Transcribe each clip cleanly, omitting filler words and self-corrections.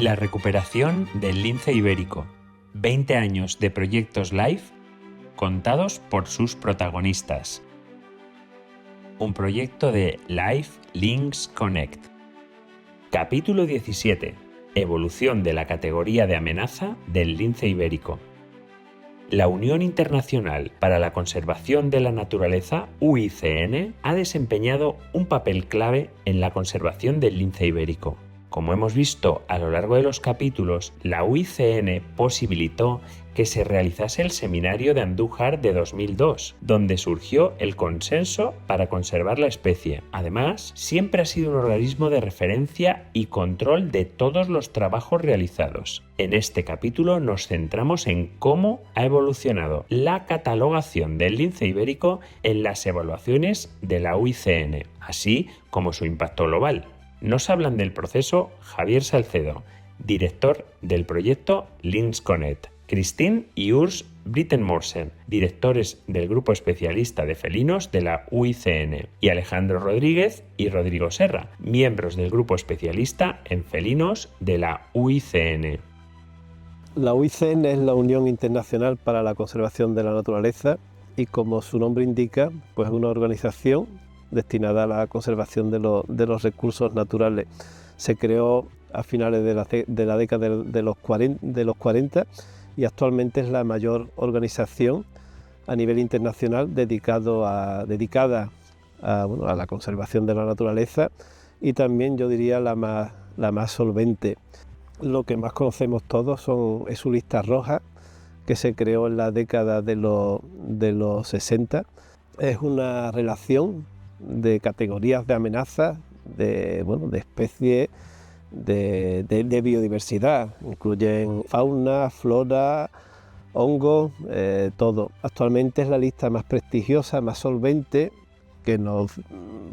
La recuperación del lince ibérico. 20 años de proyectos LIFE contados por sus protagonistas. Un proyecto de Life Links Connect. Capítulo 17. Evolución de la categoría de amenaza del lince ibérico. La Unión Internacional para la Conservación de la Naturaleza, UICN, ha desempeñado un papel clave en la conservación del lince ibérico. Como hemos visto a lo largo de los capítulos, la UICN posibilitó que se realizase el Seminario de Andújar de 2002, donde surgió el consenso para conservar la especie. Además, siempre ha sido un organismo de referencia y control de todos los trabajos realizados. En este capítulo nos centramos en cómo ha evolucionado la catalogación del lince ibérico en las evaluaciones de la UICN, así como su impacto global. Nos hablan del proceso Javier Salcedo, director del proyecto Links Connect, Christine y Urs Brittenmorsen, directores del grupo especialista de felinos de la UICN, y Alejandro Rodríguez y Rodrigo Serra, miembros del grupo especialista en felinos de la UICN. La UICN es la Unión Internacional para la Conservación de la Naturaleza y, como su nombre indica, pues es una organización destinada a la conservación de los recursos naturales. Se creó a finales de la década de los 40 y actualmente es la mayor organización a nivel internacional dedicada a la conservación de la naturaleza, y también yo diría la más solvente. Lo que más conocemos todos es su lista roja, que se creó en la década de los 60. Es una relación de categorías de amenazas, de especies, de biodiversidad. Incluyen fauna, flora, hongos, todo. Actualmente es la lista más prestigiosa, más solvente,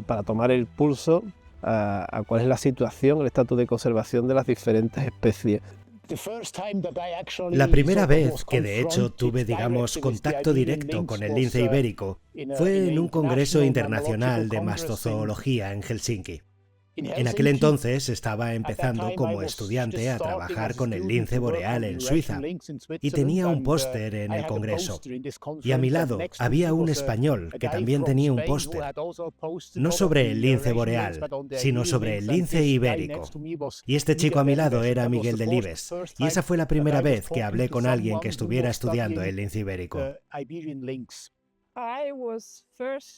para tomar el pulso a cuál es la situación, el estatus de conservación de las diferentes especies. La primera vez que de hecho tuve, contacto directo con el lince ibérico fue en un congreso internacional de mastozoología en Helsinki. En aquel entonces estaba empezando como estudiante a trabajar con el lince boreal en Suiza y tenía un póster en el congreso. Y a mi lado había un español que también tenía un póster, no sobre el lince boreal, sino sobre el lince ibérico. Y este chico a mi lado era Miguel Delibes, y esa fue la primera vez que hablé con alguien que estuviera estudiando el lince ibérico.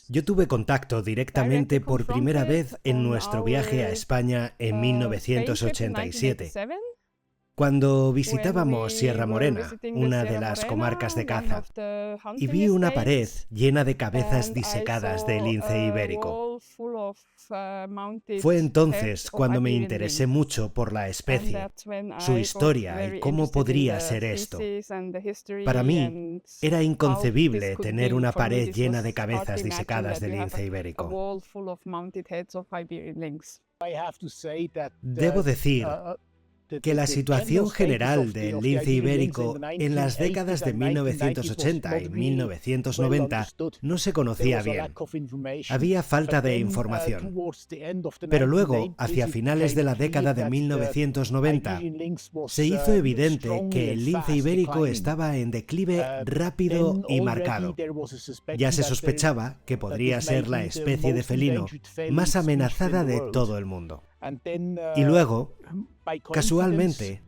Yo tuve contacto directamente por primera vez en nuestro viaje a España en 1987, cuando visitábamos Sierra Morena, una de las comarcas de caza, y vi una pared llena de cabezas disecadas de lince ibérico. Fue entonces cuando me interesé mucho por la especie, su historia y cómo podría ser esto. Para mí, era inconcebible tener una pared llena de cabezas disecadas de lince ibérico. Debo decir que la situación general del lince ibérico en las décadas de 1980 y 1990 no se conocía bien. Había falta de información. Pero luego, hacia finales de la década de 1990, se hizo evidente que el lince ibérico estaba en declive rápido y marcado. Ya se sospechaba que podría ser la especie de felino más amenazada de todo el mundo. Y luego, casualmente,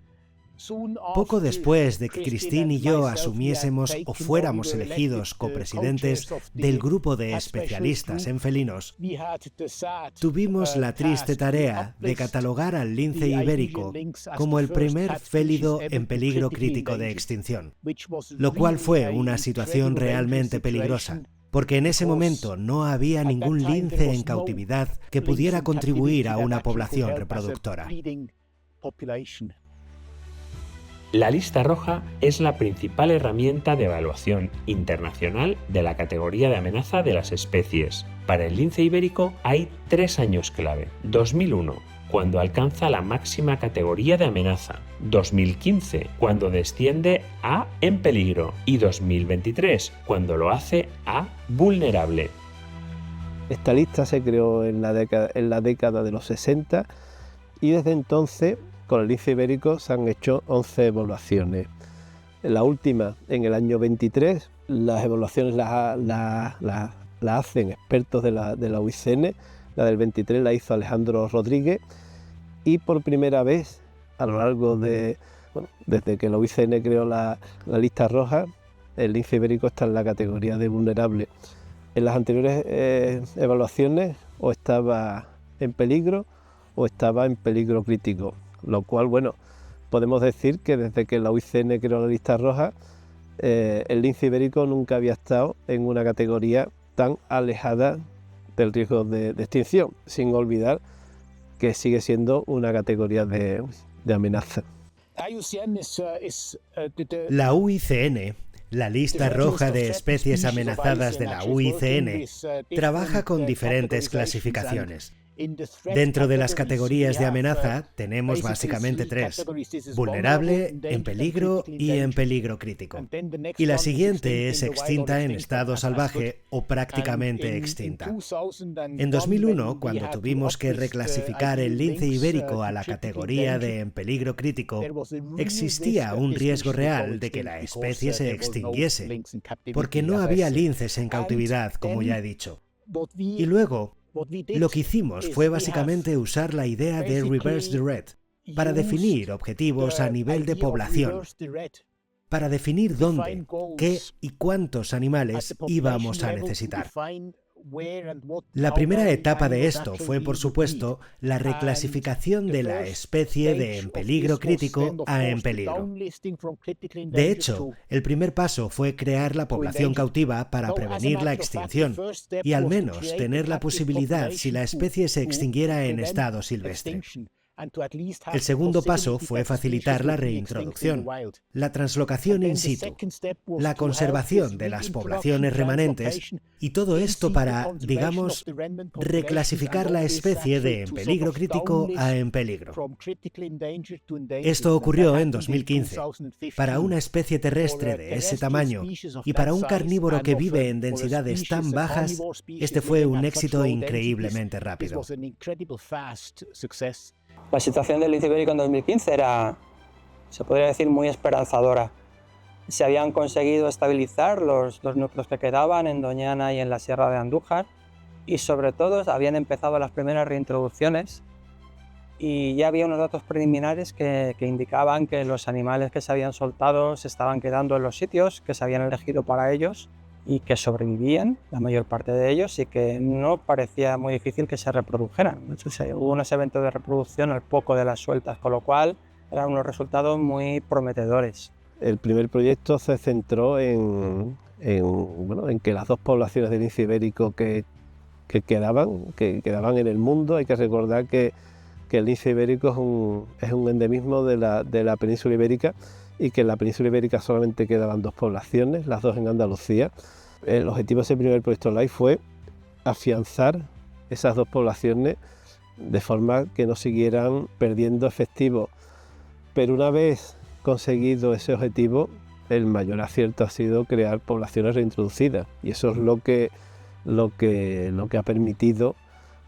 poco después de que Christine y yo asumiésemos o fuéramos elegidos copresidentes del grupo de especialistas en felinos, tuvimos la triste tarea de catalogar al lince ibérico como el primer félido en peligro crítico de extinción, lo cual fue una situación realmente peligrosa, porque en ese momento no había ningún lince en cautividad que pudiera contribuir a una población reproductora. La lista roja es la principal herramienta de evaluación internacional de la categoría de amenaza de las especies. Para el lince ibérico hay 3 años clave: 2001, cuando alcanza la máxima categoría de amenaza, 2015, cuando desciende a en peligro, y 2023, cuando lo hace a vulnerable. Esta lista se creó en la década de los 60 y desde entonces con el lince ibérico se han hecho 11 evaluaciones. La última, en el año 23, las evaluaciones las hacen expertos de la UICN. La del 23 la hizo Alejandro Rodríguez y por primera vez a lo largo de, desde que la UICN creó la lista roja, el lince ibérico está en la categoría de vulnerable. En las anteriores evaluaciones o estaba en peligro o estaba en peligro crítico, lo cual, podemos decir que desde que la UICN creó la lista roja, el lince ibérico nunca había estado en una categoría tan alejada del riesgo de extinción, sin olvidar que sigue siendo una categoría de amenaza. La UICN, la lista roja de especies amenazadas de la UICN, trabaja con diferentes clasificaciones. Dentro de las categorías de amenaza tenemos básicamente 3: vulnerable, en peligro y en peligro crítico. Y la siguiente es extinta en estado salvaje o prácticamente extinta. En 2001, cuando tuvimos que reclasificar el lince ibérico a la categoría de en peligro crítico, existía un riesgo real de que la especie se extinguiese, porque no había linces en cautividad, como ya he dicho. Y luego, lo que hicimos fue básicamente usar la idea de Reverse the Red para definir objetivos a nivel de población, para definir dónde, qué y cuántos animales íbamos a necesitar. La primera etapa de esto fue, por supuesto, la reclasificación de la especie de en peligro crítico a en peligro. De hecho, el primer paso fue crear la población cautiva para prevenir la extinción y al menos tener la posibilidad si la especie se extinguiera en estado silvestre. El segundo paso fue facilitar la reintroducción, la translocación in situ, la conservación de las poblaciones remanentes y todo esto para, digamos, reclasificar la especie de en peligro crítico a en peligro. Esto ocurrió en 2015. Para una especie terrestre de ese tamaño y para un carnívoro que vive en densidades tan bajas, este fue un éxito increíblemente rápido. La situación del lince ibérico en 2015 era, se podría decir, muy esperanzadora. Se habían conseguido estabilizar los dos núcleos que quedaban en Doñana y en la Sierra de Andújar y sobre todo habían empezado las primeras reintroducciones y ya había unos datos preliminares que indicaban que los animales que se habían soltado se estaban quedando en los sitios que se habían elegido para ellos y que sobrevivían, la mayor parte de ellos, y que no parecía muy difícil que se reprodujeran. De hecho, hubo unos eventos de reproducción al poco de las sueltas, con lo cual eran unos resultados muy prometedores. El primer proyecto se centró en que las dos poblaciones de lince ibérico que quedaban en el mundo. Hay que recordar que el lince ibérico es un endemismo de la península ibérica y que en la península ibérica solamente quedaban dos poblaciones, las dos en Andalucía. El objetivo de ese primer proyecto LIFE fue afianzar esas dos poblaciones de forma que no siguieran perdiendo efectivos. Pero una vez conseguido ese objetivo, el mayor acierto ha sido crear poblaciones reintroducidas y eso es lo que ha permitido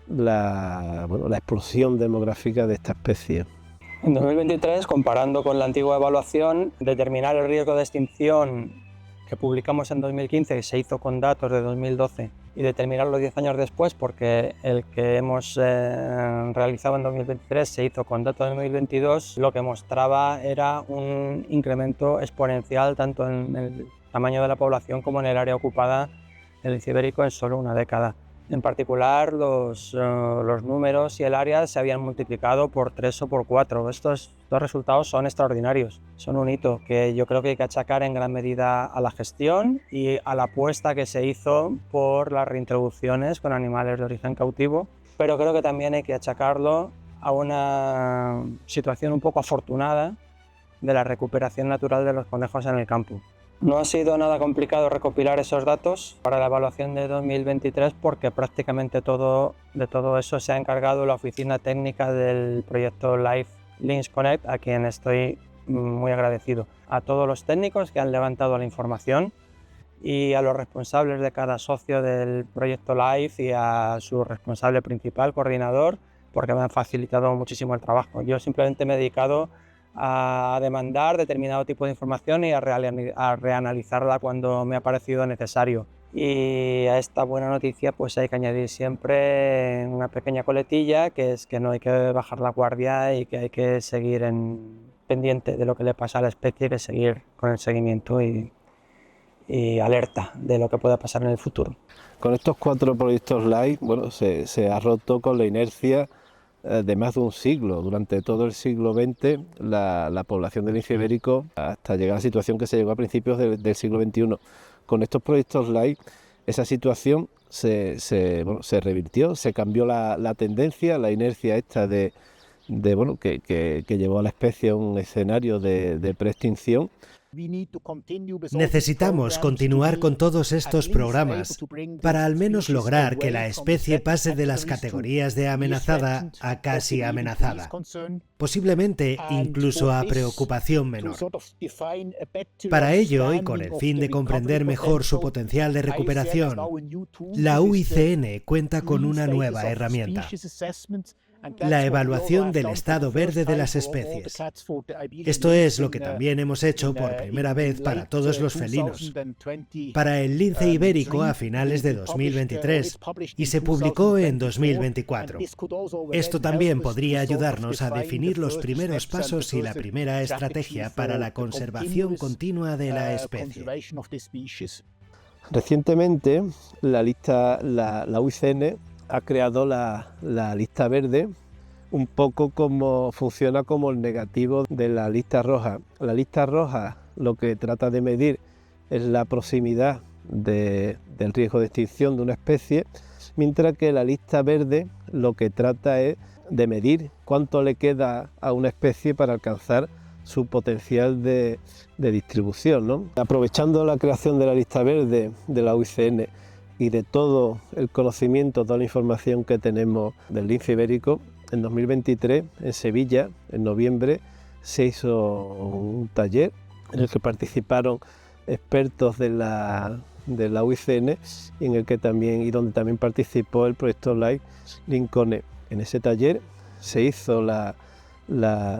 la explosión demográfica de esta especie. En 2023, comparando con la antigua evaluación, determinar el riesgo de extinción que publicamos en 2015 se hizo con datos de 2012 y determinarlo 10 años después, porque el que hemos realizado en 2023 se hizo con datos de 2022, lo que mostraba era un incremento exponencial tanto en el tamaño de la población como en el área ocupada del lince ibérico en solo una década. En particular, los números y el área se habían multiplicado por 3 o por 4. Estos dos resultados son extraordinarios. Son un hito que yo creo que hay que achacar en gran medida a la gestión y a la apuesta que se hizo por las reintroducciones con animales de origen cautivo. Pero creo que también hay que achacarlo a una situación un poco afortunada de la recuperación natural de los conejos en el campo. No ha sido nada complicado recopilar esos datos para la evaluación de 2023 porque prácticamente de todo eso se ha encargado la oficina técnica del proyecto Life Links Connect, a quien estoy muy agradecido. A todos los técnicos que han levantado la información y a los responsables de cada socio del proyecto Life y a su responsable principal, coordinador, porque me han facilitado muchísimo el trabajo. Yo simplemente me he dedicado a demandar determinado tipo de información y a reanalizarla cuando me ha parecido necesario. Y a esta buena noticia pues hay que añadir siempre una pequeña coletilla, que es que no hay que bajar la guardia y que hay que seguir pendiente de lo que le pasa a la especie, que seguir con el seguimiento y alerta de lo que pueda pasar en el futuro. Con estos 4 proyectos LIFE, bueno, se ha roto con la inercia de más de un siglo. Durante todo el siglo XX, la población del lince ibérico, hasta llegar a la situación que se llegó a principios del siglo XXI. Con estos proyectos LIFE, esa situación se revirtió, se cambió la tendencia, la inercia esta que llevó a la especie a un escenario de preextinción. Necesitamos continuar con todos estos programas para al menos lograr que la especie pase de las categorías de amenazada a casi amenazada, posiblemente incluso a preocupación menor. Para ello, y con el fin de comprender mejor su potencial de recuperación, la UICN cuenta con una nueva herramienta: la evaluación del estado verde de las especies. Esto es lo que también hemos hecho por primera vez para todos los felinos, para el lince ibérico a finales de 2023, y se publicó en 2024. Esto también podría ayudarnos a definir los primeros pasos y la primera estrategia para la conservación continua de la especie. Recientemente, la UICN ha creado la lista verde, un poco como funciona como el negativo de la lista roja. La lista roja lo que trata de medir es la proximidad del riesgo de extinción de una especie, mientras que la lista verde lo que trata es de medir cuánto le queda a una especie para alcanzar su potencial de distribución, ¿no? Aprovechando la creación de la lista verde de la UICN y de todo el conocimiento, toda la información que tenemos del lince ibérico, en 2023, en Sevilla, en noviembre, se hizo un taller en el que participaron expertos de la UICN y donde también participó el proyecto LIFE Lincoln. En ese taller se hizo la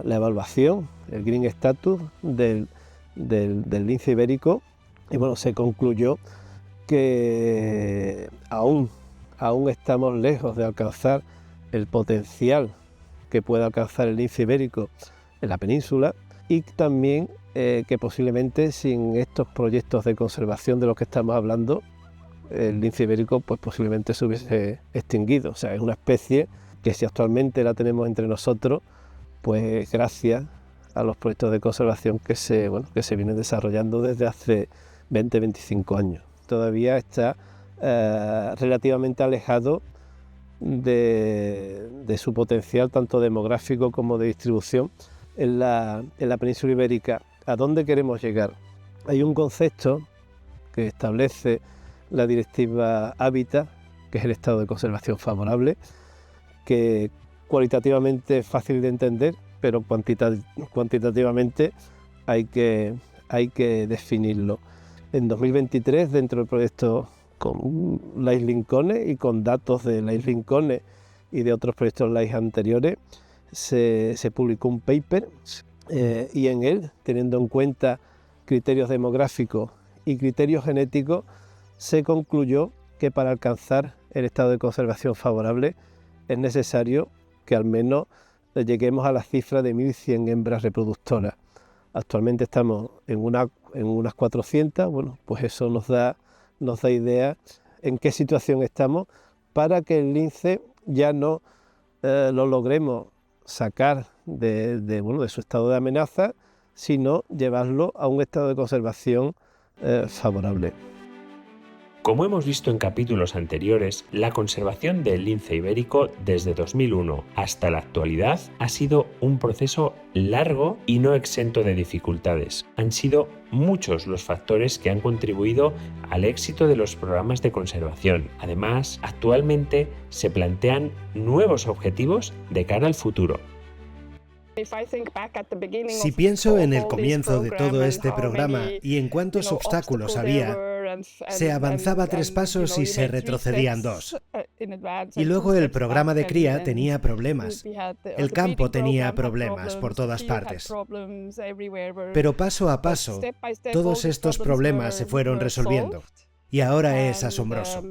evaluación, el Green Status del lince ibérico, y bueno, se concluyó que aún estamos lejos de alcanzar el potencial que puede alcanzar el lince ibérico en la península, y también que posiblemente sin estos proyectos de conservación de los que estamos hablando, el lince ibérico pues posiblemente se hubiese extinguido. O sea, es una especie que si actualmente la tenemos entre nosotros, pues gracias a los proyectos de conservación que se vienen desarrollando desde hace 20-25 años. Todavía está relativamente alejado de su potencial tanto demográfico como de distribución en la península ibérica. ¿A dónde queremos llegar? Hay un concepto que establece la directiva Hábitat, que es el estado de conservación favorable, que cualitativamente es fácil de entender, pero cuantitativamente hay que definirlo. En 2023, dentro del proyecto con LIFE Lincoln y con datos de LIFE Lincoln y de otros proyectos LIFE anteriores, se publicó un paper y en él, teniendo en cuenta criterios demográficos y criterios genéticos, se concluyó que para alcanzar el estado de conservación favorable es necesario que al menos lleguemos a la cifra de 1.100 hembras reproductoras. Actualmente estamos en unas 400, bueno, pues eso nos da idea en qué situación estamos para que el lince ya no lo logremos sacar de su estado de amenaza, sino llevarlo a un estado de conservación favorable. Como hemos visto en capítulos anteriores, la conservación del lince ibérico desde 2001 hasta la actualidad ha sido un proceso largo y no exento de dificultades. Han sido muchos los factores que han contribuido al éxito de los programas de conservación. Además, actualmente se plantean nuevos objetivos de cara al futuro. Si pienso en el comienzo de todo este programa y en cuántos obstáculos había, Se avanzaba 3 pasos y se retrocedían 2. Y luego el programa de cría tenía problemas. El campo tenía problemas por todas partes. Pero paso a paso, todos estos problemas se fueron resolviendo. Y ahora es asombroso.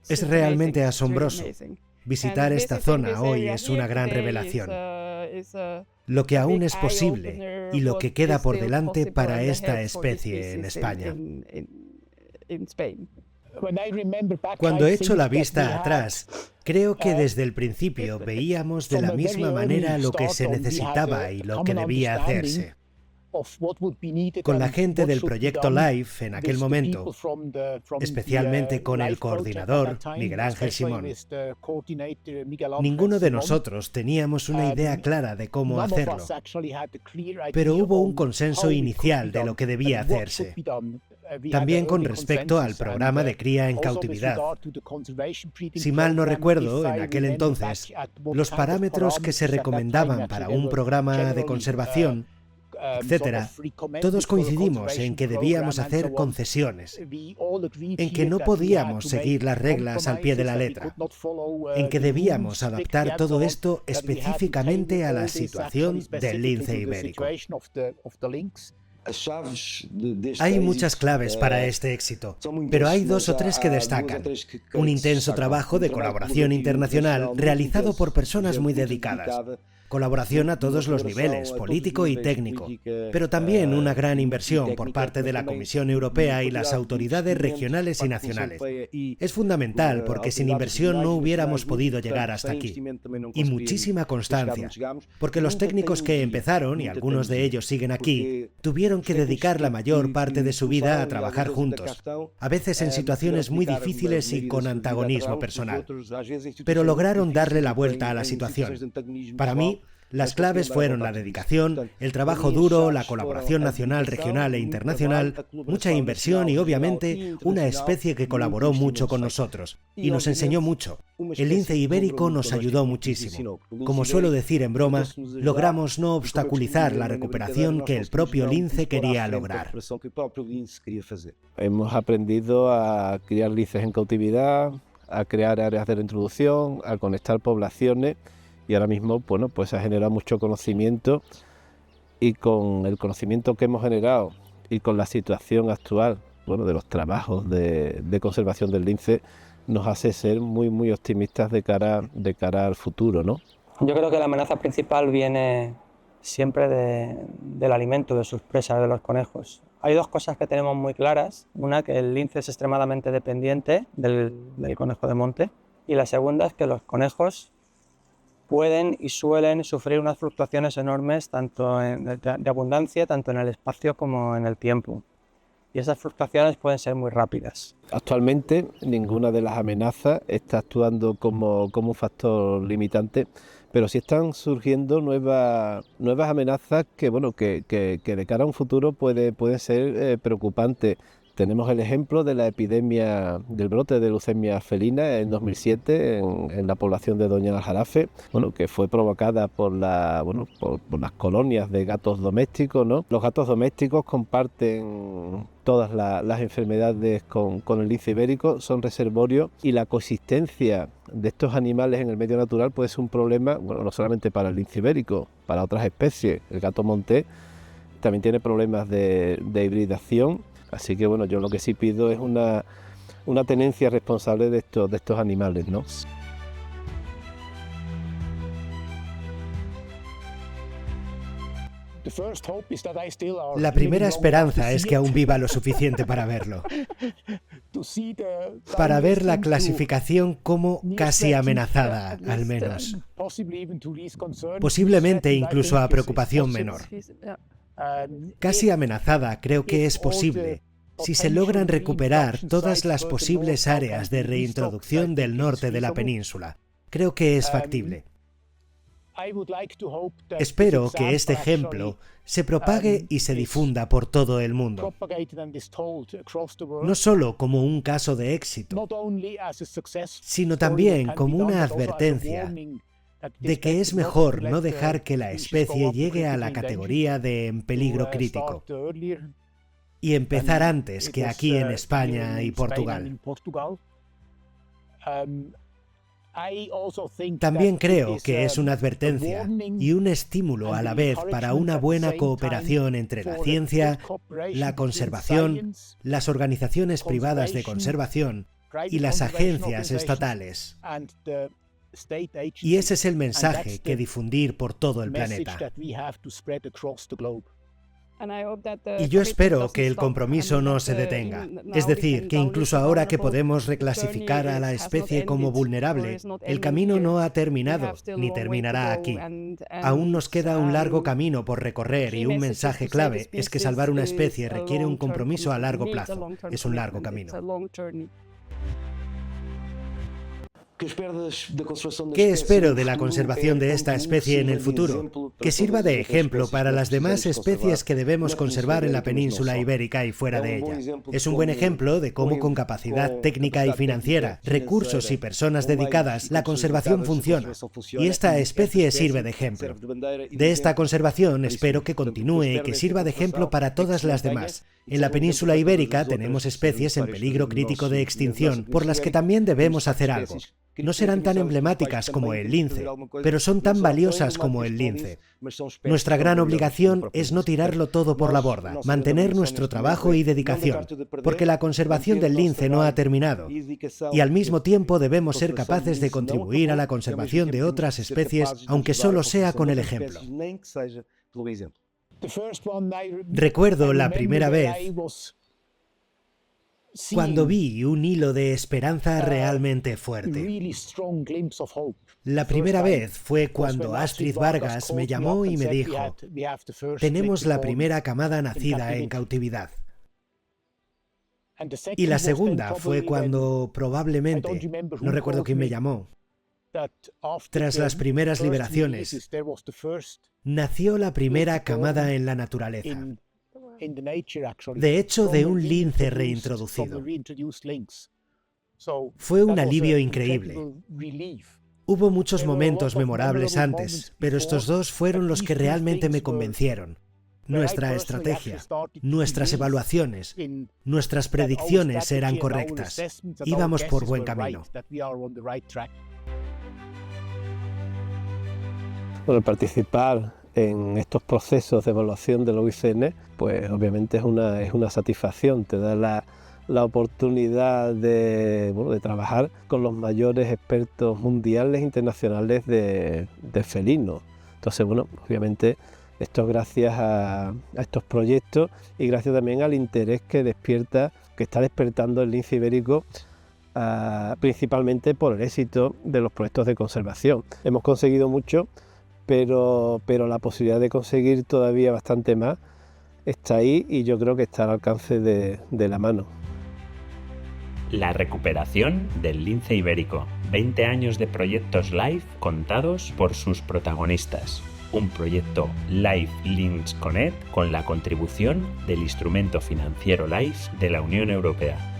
Es realmente asombroso. Visitar esta zona hoy es una gran revelación. Lo que aún es posible y lo que queda por delante para esta especie en España. Cuando echo la vista atrás, creo que desde el principio veíamos de la misma manera lo que se necesitaba y lo que debía hacerse. Con la gente del proyecto LIFE en aquel momento, especialmente con el coordinador, Miguel Ángel Simón, ninguno de nosotros teníamos una idea clara de cómo hacerlo, pero hubo un consenso inicial de lo que debía hacerse. También con respecto al programa de cría en cautividad. Si mal no recuerdo, en aquel entonces, los parámetros que se recomendaban para un programa de conservación, etcétera, todos coincidimos en que debíamos hacer concesiones, en que no podíamos seguir las reglas al pie de la letra, en que debíamos adaptar todo esto específicamente a la situación del lince ibérico. Hay muchas claves para este éxito, pero hay 2 o 3 que destacan. Un intenso trabajo de colaboración internacional realizado por personas muy dedicadas. Colaboración a todos los niveles, político y técnico, pero también una gran inversión por parte de la Comisión Europea y las autoridades regionales y nacionales. Es fundamental porque sin inversión no hubiéramos podido llegar hasta aquí. Y muchísima constancia, porque los técnicos que empezaron, y algunos de ellos siguen aquí, tuvieron que dedicar la mayor parte de su vida a trabajar juntos, a veces en situaciones muy difíciles y con antagonismo personal. Pero lograron darle la vuelta a la situación. Para mí, las claves fueron la dedicación, el trabajo duro, la colaboración nacional, regional e internacional, mucha inversión y, obviamente, una especie que colaboró mucho con nosotros y nos enseñó mucho. El lince ibérico nos ayudó muchísimo. Como suelo decir en broma, logramos no obstaculizar la recuperación que el propio lince quería lograr. Hemos aprendido a criar linces en cautividad, a crear áreas de reintroducción, a conectar poblaciones. Y ahora mismo, bueno, pues ha generado mucho conocimiento, y con el conocimiento que hemos generado y con la situación actual, bueno, de los trabajos de conservación del lince, nos hace ser muy, muy optimistas de cara al futuro, ¿no? Yo creo que la amenaza principal viene siempre del alimento de sus presas, de los conejos. Hay 2 cosas que tenemos muy claras. Una, que el lince es extremadamente dependiente del conejo de monte. Y la segunda es que los conejos pueden y suelen sufrir unas fluctuaciones enormes tanto de abundancia, tanto en el espacio como en el tiempo. Y esas fluctuaciones pueden ser muy rápidas. Actualmente ninguna de las amenazas está actuando como un factor limitante, pero sí están surgiendo nuevas amenazas que de cara a un futuro pueden ser preocupantes. Tenemos el ejemplo de la epidemia del brote de leucemia felina en 2007 en la población de Doña Aljarafe, que fue provocada por las colonias de gatos domésticos, ¿no? Los gatos domésticos comparten todas las enfermedades con el lince ibérico, son reservorios, y la coexistencia de estos animales en el medio natural puede ser un problema, no solamente para el lince ibérico, para otras especies. El gato montés también tiene problemas de hibridación. Así que yo lo que sí pido es una tenencia responsable de estos animales, ¿no? La primera esperanza es que aún viva lo suficiente para verlo. Para ver la clasificación como casi amenazada, al menos. Posiblemente incluso a preocupación menor. Casi amenazada creo que es posible si se logran recuperar todas las posibles áreas de reintroducción del norte de la península. Creo que es factible. Espero que este ejemplo se propague y se difunda por todo el mundo, no solo como un caso de éxito, sino también como una advertencia de que es mejor no dejar que la especie llegue a la categoría de en peligro crítico. y empezar antes que aquí en España y Portugal. También creo que es una advertencia y un estímulo a la vez para una buena cooperación entre la ciencia, la conservación, las organizaciones privadas de conservación y las agencias estatales. Y ese es el mensaje que difundir por todo el planeta. Y yo espero que el compromiso no se detenga. Es decir, que incluso ahora que podemos reclasificar a la especie como vulnerable, el camino no ha terminado, ni terminará aquí. Aún nos queda un largo camino por recorrer y un mensaje clave es que salvar una especie requiere un compromiso a largo plazo. Es un largo camino. ¿Qué espero de la conservación de esta especie en el futuro? Que sirva de ejemplo para las demás especies que debemos conservar en la península ibérica y fuera de ella. Es un buen ejemplo de cómo con capacidad técnica y financiera, recursos y personas dedicadas, la conservación funciona. Y esta especie sirve de ejemplo. De esta conservación espero que continúe y que sirva de ejemplo para todas las demás. En la península ibérica tenemos especies en peligro crítico de extinción por las que también debemos hacer algo. No serán tan emblemáticas como el lince, pero son tan valiosas como el lince. Nuestra gran obligación es no tirarlo todo por la borda, mantener nuestro trabajo y dedicación, porque la conservación del lince no ha terminado, y al mismo tiempo debemos ser capaces de contribuir a la conservación de otras especies, aunque solo sea con el ejemplo. Recuerdo la primera vez cuando vi un hilo de esperanza realmente fuerte. La primera vez fue cuando Astrid Vargas me llamó y me dijo: tenemos la primera camada nacida en cautividad. Y la segunda fue cuando probablemente, no recuerdo quién me llamó, tras las primeras liberaciones, nació la primera camada en la naturaleza. De hecho, de un lince reintroducido. Fue un alivio increíble. Hubo muchos momentos memorables antes, pero estos dos fueron los que realmente me convencieron. Nuestra estrategia, nuestras evaluaciones, nuestras predicciones eran correctas. Íbamos por buen camino. Bueno, participar en estos procesos de evaluación de la UICN, pues obviamente es una satisfacción, te da la oportunidad de trabajar con los mayores expertos mundiales e internacionales de felinos. Entonces, bueno, obviamente esto es gracias a estos proyectos y gracias también al interés que está despertando el lince ibérico, principalmente por el éxito de los proyectos de conservación. Hemos conseguido mucho, pero la posibilidad de conseguir todavía bastante más está ahí y yo creo que está al alcance de la mano. La recuperación del lince ibérico. 20 años de proyectos LIFE contados por sus protagonistas. Un proyecto LIFE Links Connect con la contribución del instrumento financiero LIFE de la Unión Europea.